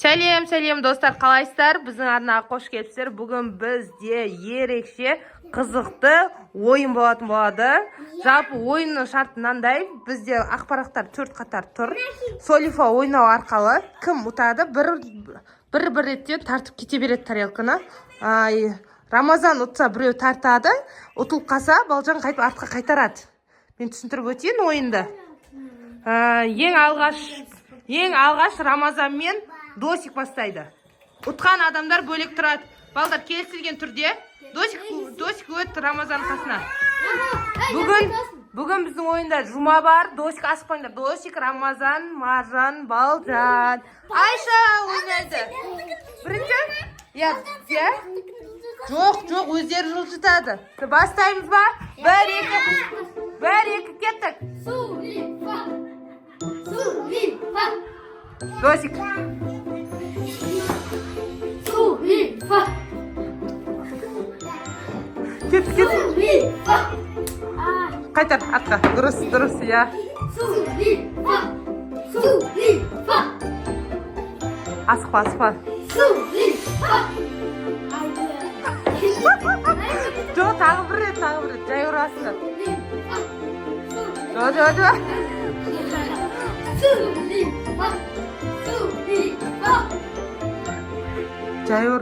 Сәлем достар, қалайсыздар? Біздің арнаға қош келіпсіздер. Бүгін бізде ерекше қызықты ойын болады. Жалпы ойынның шарты мынандай. Бізде ақпараттар 4 қатар тұр. Солифа ойнау арқылы кім ұтады? Бір ретте тартып кете береді тарелканы. Рамазан ұтса біреу тартады. Ұтылып қалса, Балжан қайтып артқа қайтарады. Мен түсіндіріп өтейін ойынды. Ең алғаш Рамазан мен Досик бастайды. Ұтқан адамдар бөлек тұрады. Балдар келісілген түрде. Досик өтті Рамазан қасына. Бүгін біздің ойында Жұма бар. Досик асықпаңдар. Досик, Рамазан, Маржан, Балжан. Айша ойнайды. Бірінші? Жоқ, өздері жылжытады. Бастаймыз ба? Бір, екі, кеттік. Досик. Кет. Қайтар, атқа. Дұрыс, я. Асықпа. Жоқ, тағы бір рет. Жай ұрасты. Жо. Жай ұр.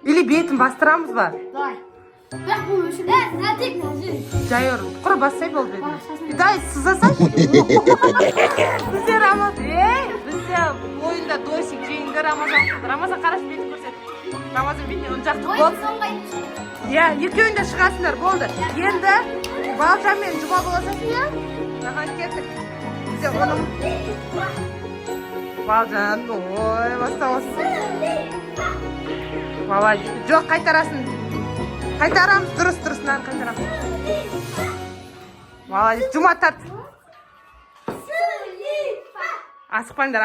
Или бетін бастырамыз ба? Жай ұр. Құр бассай бол бетін. Дай, сызасайшы. Бізде бізде ойында Досик жеңді Рамазан қараш бетін көрсет. Рамазан бетіне ұнжақты болды. Екеуінде шығасындар, болды. Енді Балжан мен Жұма боласың я? Наған кеттік. Бізде оның Балжан, ой, бастауыз. Молодец. Жоқ, қайтарасын. Қайтарамыз, дұрыс-дұрысынан қайтарамыз. Молодец. Жұма тарт. Асықпаңдар.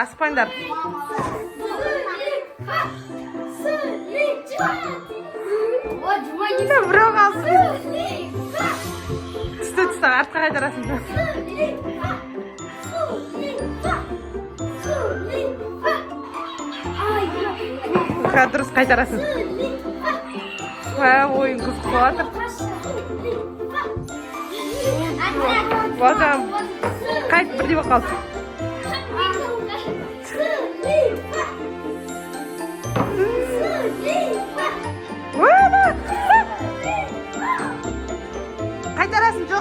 Біреу қалсын. Түсті, артқа қайтарасын. Дұрыс қайтарасын. Ойын қызық болатыр. Балжан, қайт бірде болып қалды.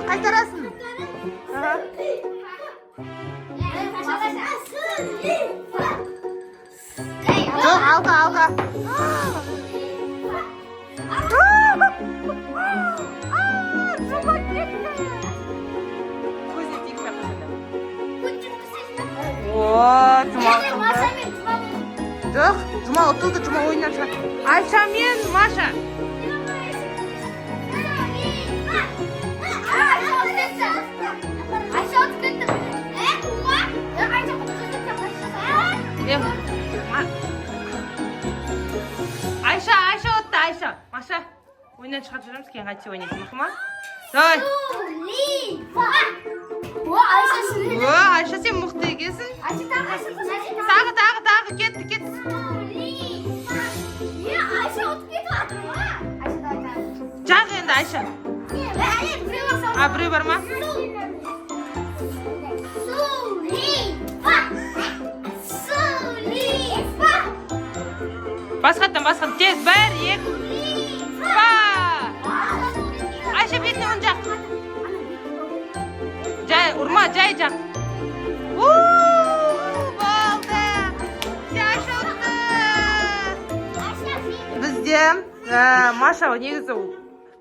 Қайтарасын. Жоқ, алға. Жұма кетті. Көзіне тегіс ақысында. Жұма ұтылды. Жоқ, Жұма ұтылды, Жұма ойыннан шығады. Айша мен Маша. Айша отты, Айша. Маша, ойыннан шығарып жүреміз, кейін қайтсе ойнайсың, мақы ма? Давай. Айша, сен мұқты екесің. Тағы, кетті. Жағы енді, Айша. Біреу бар ма? Басқаттан, тез, бір, екі, Айша бетіне ұн жақ. Ұрма, жай жақ. Болды. Айша ұтты. Бізде Маша негізі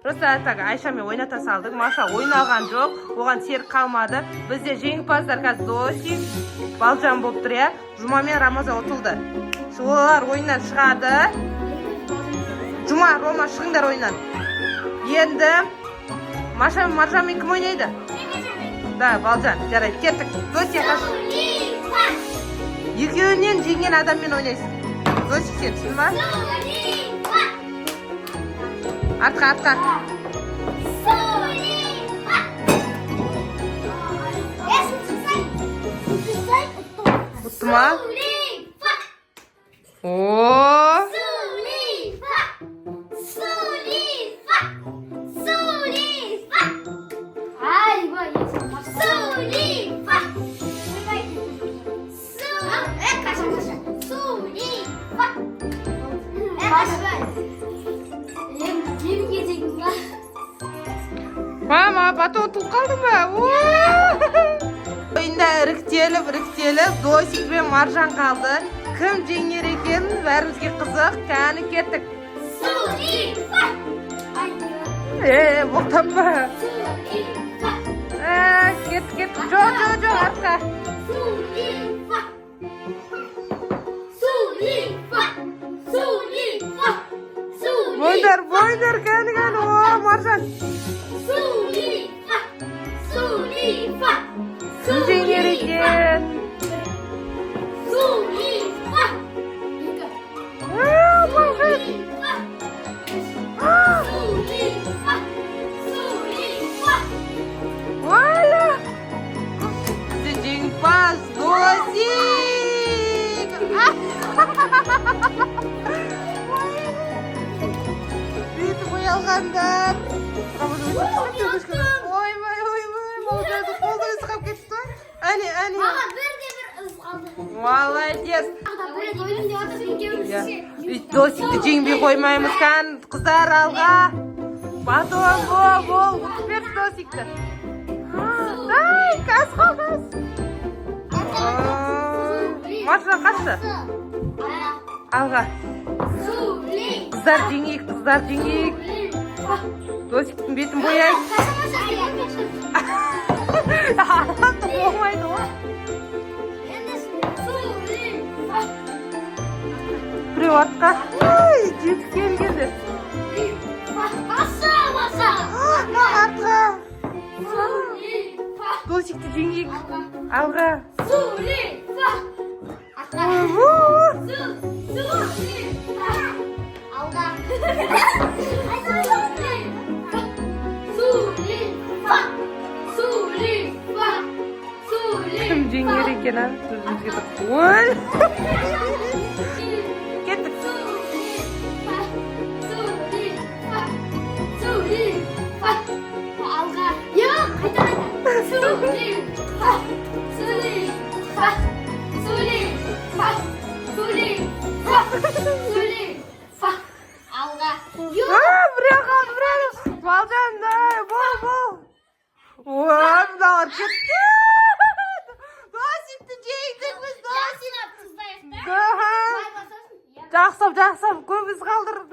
просто так Айшамен ойната салдық. Маша ойнаған жоқ, оған серік қалмады. Бізде жеңімпаздар қазір Досик, Балжан болып тұр, я. Жұма мен Рамазан ұтылды. Олар ойыннан шығады. Жұма, Рома, шығыңдар ойыннан. Енді Маша мен Маржанмен кім ойнайды? Да, Балжан, жарайды, кеттік. Досик қашы. Екеуінен жеңген адаммен ойнайсың. Досик сен, түсін ба? Артқа. Çıktı mı? Oo. Mama baton tutup kaldı mı? Oyunda ırıkçayılıp Dosik ve Marjan kaldı. Kim jenger eken bärimizge kızık. Kani kettik. Boqtanma. Ket. Jo arka. Boydur kani. Oo Marjan. Kim jenger eken? Валя! Жеңімпаз Досик! Бүйтіп ұялғандар. Ойбай. Молдарды қолды ысқап кетті. Әне. Молодец. Досикті жеңбей қоймаймыз кән. Қыздар алға. Батон бол. Үтіп Досикті. Ай, қас. Маржан қашты. Алға. Қыздар жеңейік. Досиктің бетін бояйық. Аламды болмайды ғой. Біреу атқа. Ай, жетіп келгенді. Артқа. Досикті жеңейік. Алға. Кім жеңер екен, а? Ой! Кеттік. Балжан, бол. Ой, мыналар кетті. Досикті жеңдік біз, Досик. Жақсап, көп із қалдырып.